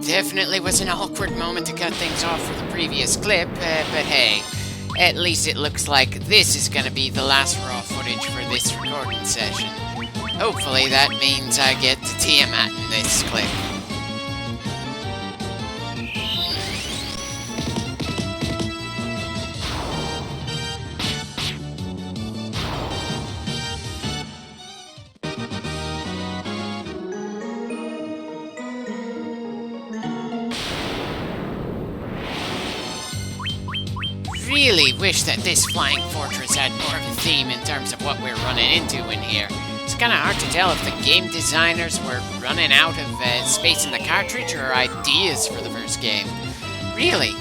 Definitely was an awkward moment to cut things off for the previous clip, but hey, at least it looks like this is gonna be the last raw footage for this recording session. Hopefully that means I get to Tiamat in this clip. Really wish that this flying fortress had more of a theme in terms of what we're running into in here. It's kind of hard to tell if the game designers were running out of space in the cartridge or ideas for the first game. Really,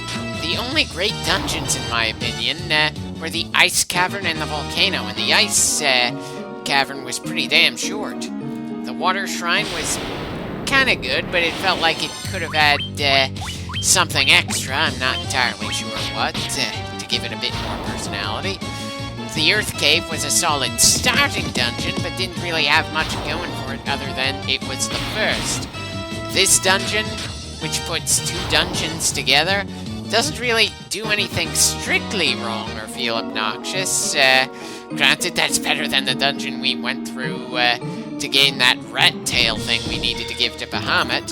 the only great dungeons, in my opinion, were the ice cavern and the volcano, and the ice cavern was pretty damn short. The water shrine was kind of good, but it felt like it could have had something extra. I'm not entirely sure what, to give it a bit more personality. The Earth Cave was a solid starting dungeon, but didn't really have much going for it other than it was the first. This dungeon, which puts two dungeons together, doesn't really do anything strictly wrong or feel obnoxious. Granted, that's better than the dungeon we went through to gain that rat tail thing we needed to give to Bahamut.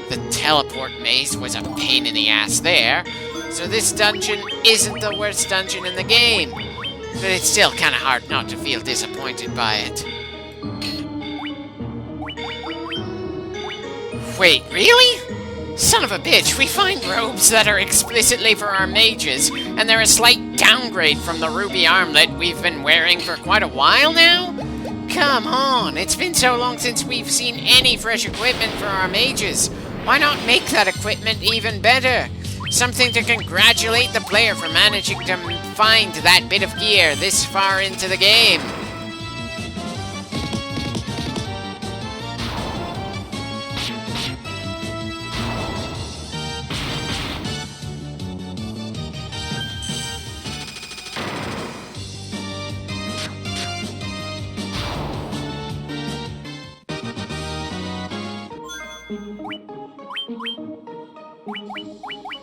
The teleport maze was a pain in the ass there, so this dungeon isn't the worst dungeon in the game. But it's still kind of hard not to feel disappointed by it. Wait, really? Son of a bitch, we find robes that are explicitly for our mages, and they're a slight downgrade from the ruby armlet we've been wearing for quite a while now? Come on, it's been so long since we've seen any fresh equipment for our mages. Why not make that equipment even better? Something to congratulate the player for managing to find that bit of gear this far into the game.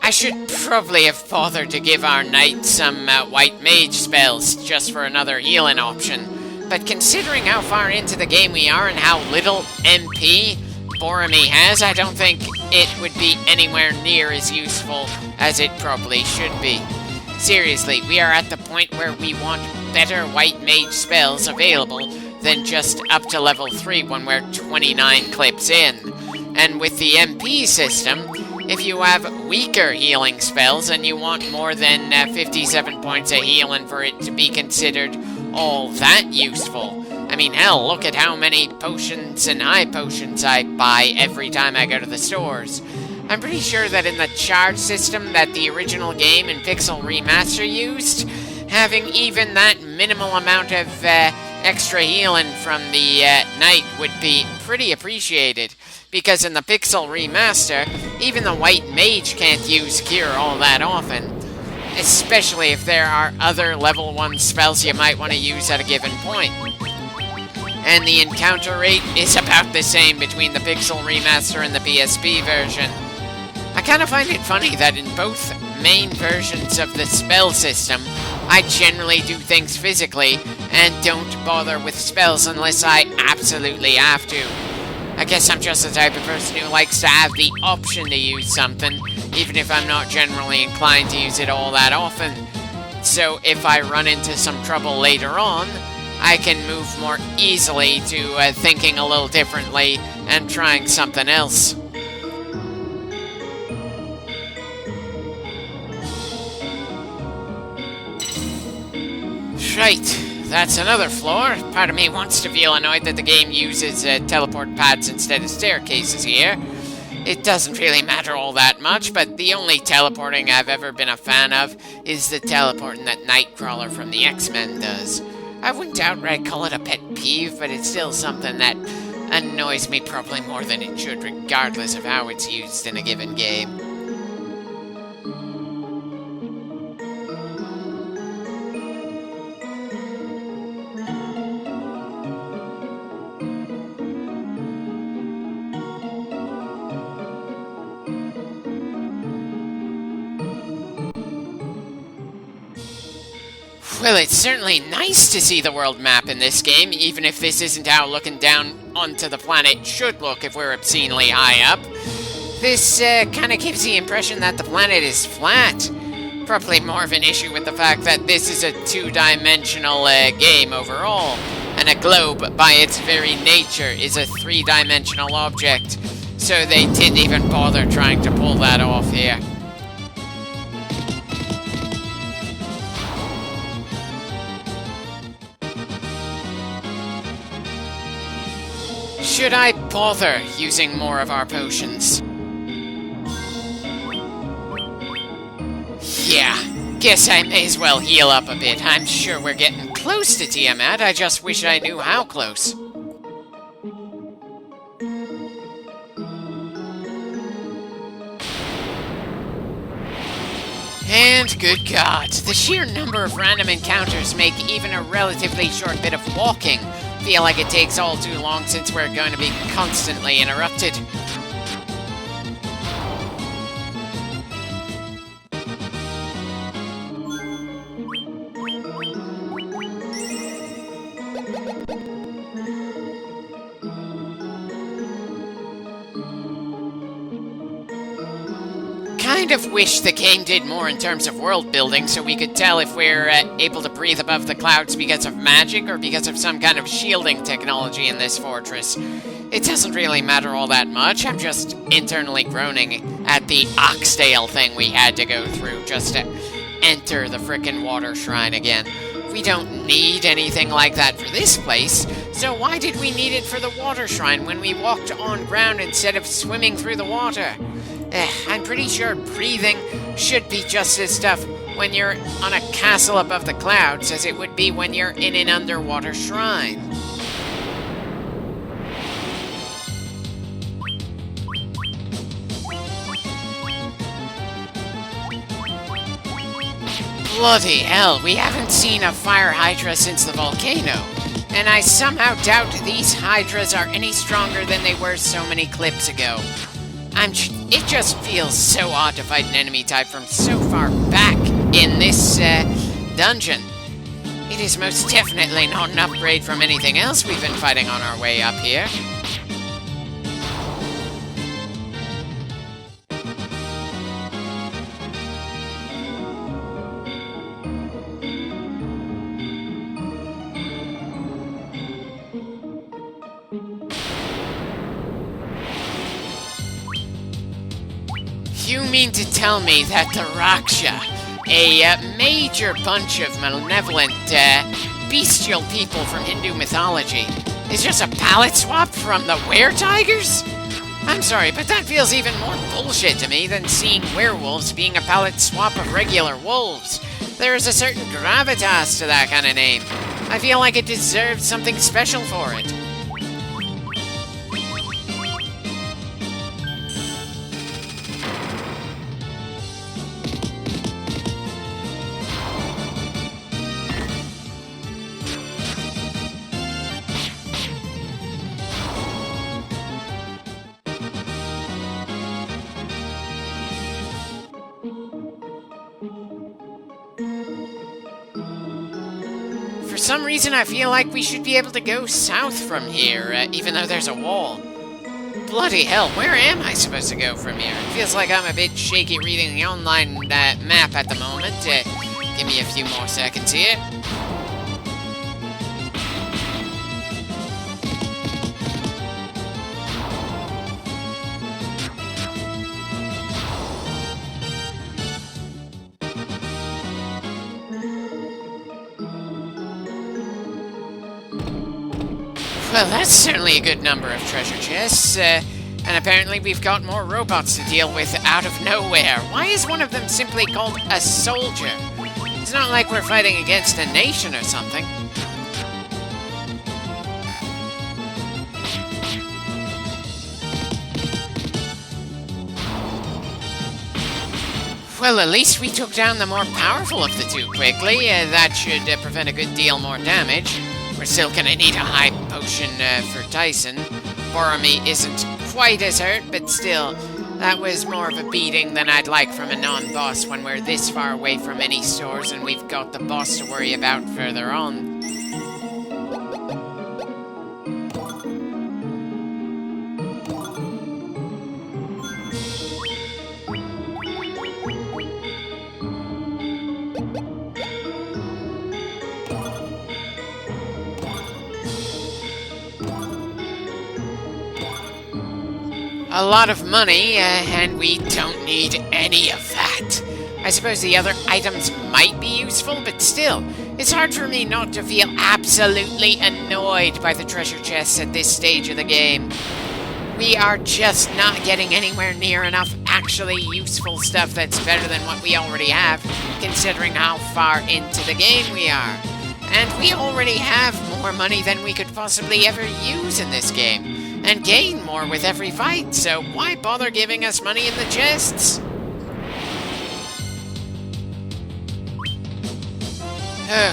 I should probably have bothered to give our knight some white mage spells just for another healing option, but considering how far into the game we are and how little MP Boromir has, I don't think it would be anywhere near as useful as it probably should be. Seriously, we are at the point where we want better white mage spells available than just up to level 3 when we're 29 clips in. And with the MP system, if you have weaker healing spells and you want more than 57 points of healing for it to be considered all that useful. I mean, hell, look at how many potions and high potions I buy every time I go to the stores. I'm pretty sure that in the charge system that the original game and Pixel Remaster used, having even that minimal amount of extra healing from the knight would be pretty appreciated. Because in the Pixel Remaster, even the white mage can't use Cure all that often. Especially if there are other level 1 spells you might want to use at a given point. And the encounter rate is about the same between the Pixel Remaster and the PSP version. I kind of find it funny that in both main versions of the spell system, I generally do things physically and don't bother with spells unless I absolutely have to. I guess I'm just the type of person who likes to have the option to use something, even if I'm not generally inclined to use it all that often. So if I run into some trouble later on, I can move more easily to thinking a little differently and trying something else. Right. That's another floor. Part of me wants to feel annoyed that the game uses teleport pads instead of staircases here. It doesn't really matter all that much, but the only teleporting I've ever been a fan of is the teleporting that Nightcrawler from the X-Men does. I wouldn't outright call it a pet peeve, but it's still something that annoys me probably more than it should, regardless of how it's used in a given game. Well, it's certainly nice to see the world map in this game, even if this isn't how looking down onto the planet should look if we're obscenely high up. This kind of gives the impression that the planet is flat. Probably more of an issue with the fact that this is a two-dimensional game overall, and a globe, by its very nature, is a three-dimensional object, so they didn't even bother trying to pull that off here. Should I bother using more of our potions? Yeah, guess I may as well heal up a bit. I'm sure we're getting close to Tiamat, I just wish I knew how close. And good God, the sheer number of random encounters make even a relatively short bit of walking feel like it takes all too long since we're going to be constantly interrupted. Kind of wish the game did more in terms of world building so we could tell if we're able to breathe above the clouds because of magic or because of some kind of shielding technology in this fortress. It doesn't really matter all that much, I'm just internally groaning at the Oxdale thing we had to go through just to enter the frickin' water shrine again. We don't need anything like that for this place, so why did we need it for the water shrine when we walked on ground instead of swimming through the water? I'm pretty sure breathing should be just as tough when you're on a castle above the clouds as it would be when you're in an underwater shrine. Bloody hell, we haven't seen a fire hydra since the volcano. And I somehow doubt these hydras are any stronger than they were so many clips ago. It just feels so odd to fight an enemy type from so far back in this dungeon. It is most definitely not an upgrade from anything else we've been fighting on our way up here. You mean to tell me that the Raksha, a major bunch of malevolent, bestial people from Hindu mythology, is just a palette swap from the were-tigers? I'm sorry, but that feels even more bullshit to me than seeing werewolves being a palette swap of regular wolves. There is a certain gravitas to that kind of name. I feel like it deserves something special for it. For some reason, I feel like we should be able to go south from here, even though there's a wall. Bloody hell, where am I supposed to go from here? It feels like I'm a bit shaky reading the online map at the moment. Give me a few more seconds here. Well, that's certainly a good number of treasure chests, and apparently we've got more robots to deal with out of nowhere. Why is one of them simply called a soldier? It's not like we're fighting against a nation or something. Well, at least we took down the more powerful of the two quickly. That should prevent a good deal more damage. We're still gonna need a high potion for Tyson. Boromir isn't quite as hurt, but still, That was more of a beating than I'd like from a non-boss when we're this far away from any stores and we've got the boss to worry about further on. A lot of money, and we don't need any of that. I suppose the other items might be useful, but still, it's hard for me not to feel absolutely annoyed by the treasure chests at this stage of the game. We are just not getting anywhere near enough actually useful stuff that's better than what we already have, considering how far into the game we are. And we already have more money than we could possibly ever use in this game. And gain more with every fight, so why bother giving us money in the chests?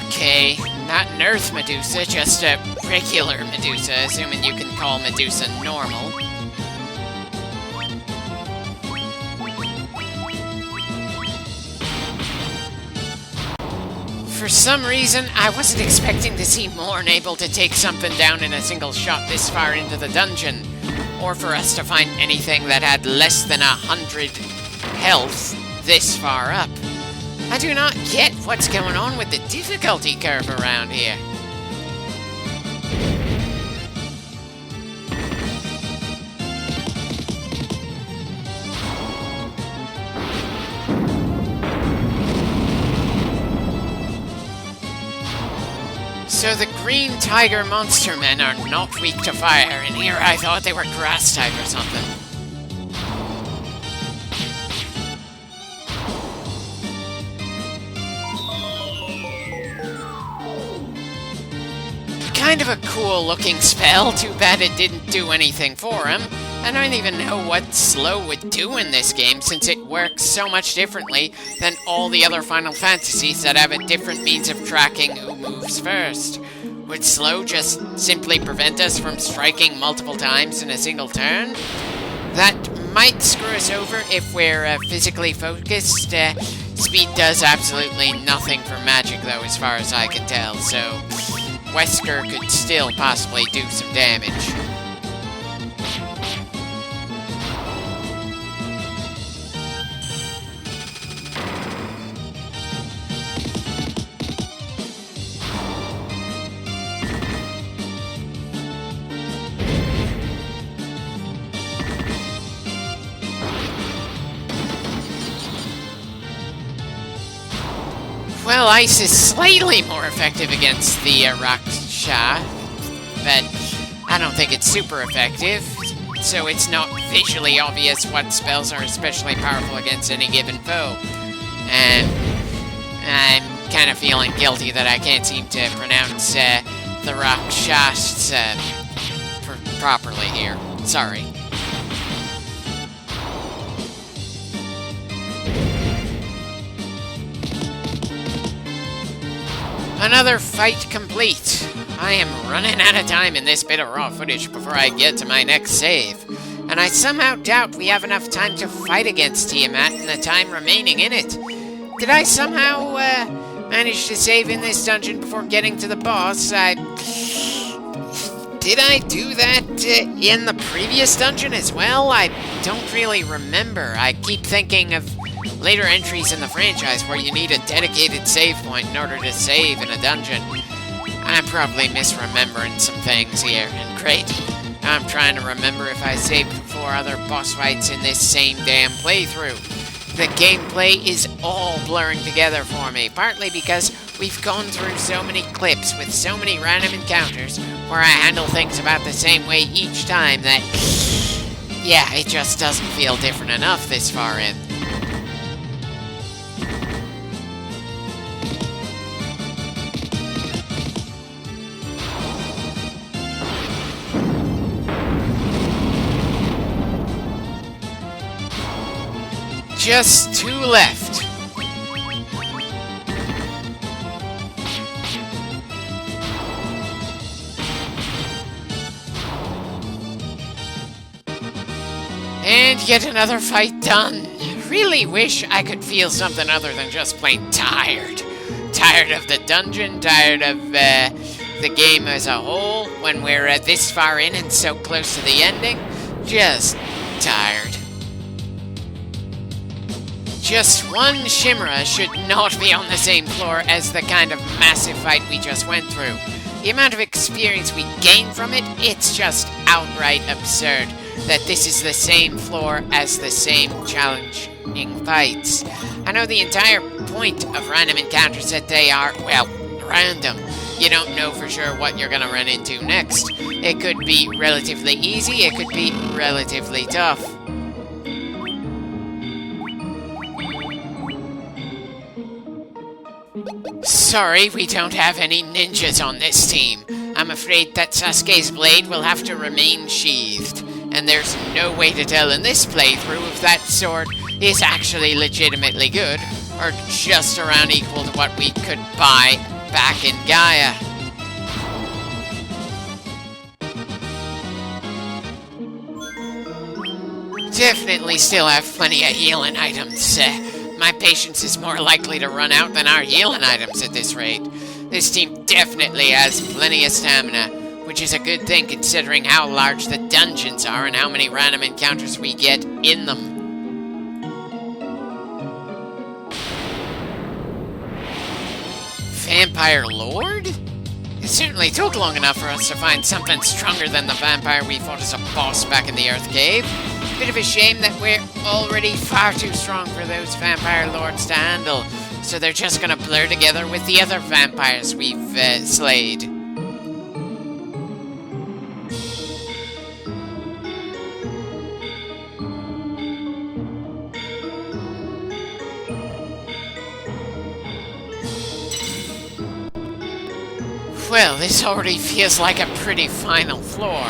Okay, not an Earth Medusa, just a regular Medusa, assuming you can call Medusa normal. For some reason, I wasn't expecting to see Morn able to take something down in a single shot this far into the dungeon, or for us to find anything that had less than 100 health this far up. I do not get what's going on with the difficulty curve around here. So the green tiger monster men are not weak to fire, and here I thought they were grass type or something. Kind of a cool looking spell, too bad it didn't do anything for him. I don't even know what slow would do in this game, since it works so much differently than all the other Final Fantasies that have a different means of tracking who moves first. Would slow just simply prevent us from striking multiple times in a single turn? That might screw us over if we're physically focused. Speed does absolutely nothing for magic, though, as far as I can tell, so Wesker could still possibly do some damage. Well, ice is slightly more effective against the Raksha, but I don't think it's super effective, so it's not visually obvious what spells are especially powerful against any given foe. And I'm kind of feeling guilty that I can't seem to pronounce the Rakshas properly here. Sorry. Another fight complete. I am running out of time in this bit of raw footage before I get to my next save. And I somehow doubt we have enough time to fight against Tiamat in the time remaining in it. Did I somehow manage to save in this dungeon before getting to the boss? Did I do that in the previous dungeon as well? I don't really remember. I keep thinking of later entries in the franchise where you need a dedicated save point in order to save in a dungeon. I'm probably misremembering some things here, and great. I'm trying to remember if I saved before other boss fights in this same damn playthrough. The gameplay is all blurring together for me, partly because we've gone through so many clips with so many random encounters where I handle things about the same way each time that, yeah, it just doesn't feel different enough this far in. Just two left. And yet another fight done. Really wish I could feel something other than just plain tired. Tired of the dungeon, tired of the game as a whole, when we're this far in and so close to the ending. Just tired. Just one Shimura should not be on the same floor as the kind of massive fight we just went through. The amount of experience we gain from it, it's just outright absurd that this is the same floor as the same challenging fights. I know the entire point of random encounters that they are, well, random. You don't know for sure what you're gonna run into next. It could be relatively easy, it could be relatively tough. Sorry, we don't have any ninjas on this team. I'm afraid that Sasuke's blade will have to remain sheathed. And there's no way to tell in this playthrough if that sword is actually legitimately good, or just around equal to what we could buy back in Gaia. Definitely still have plenty of healing items. My patience is more likely to run out than our healing items at this rate. This team definitely has plenty of stamina, which is a good thing considering how large the dungeons are and how many random encounters we get in them. Vampire Lord? It certainly took long enough for us to find something stronger than the vampire we fought as a boss back in the Earth Cave. Bit of a shame that we're already far too strong for those vampire lords to handle, so they're just gonna blur together with the other vampires we've slayed. Well, this already feels like a pretty final floor.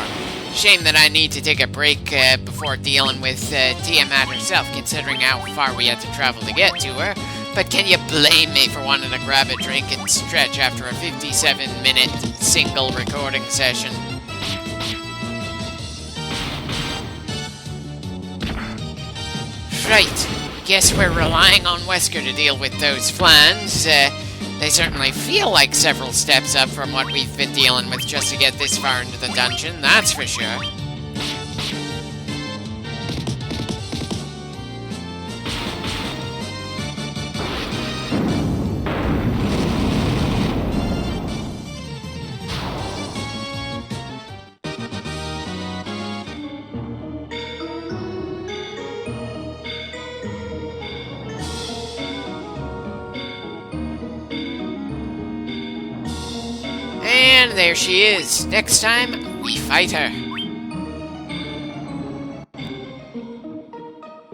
Shame that I need to take a break before dealing with Tiamat herself, considering how far we had to travel to get to her. But can you blame me for wanting to grab a drink and stretch after a 57-minute single recording session? Right, guess we're relying on Wesker to deal with those flans. They certainly feel like several steps up from what we've been dealing with just to get this far into the dungeon, that's for sure. And there she is. Next time, we fight her.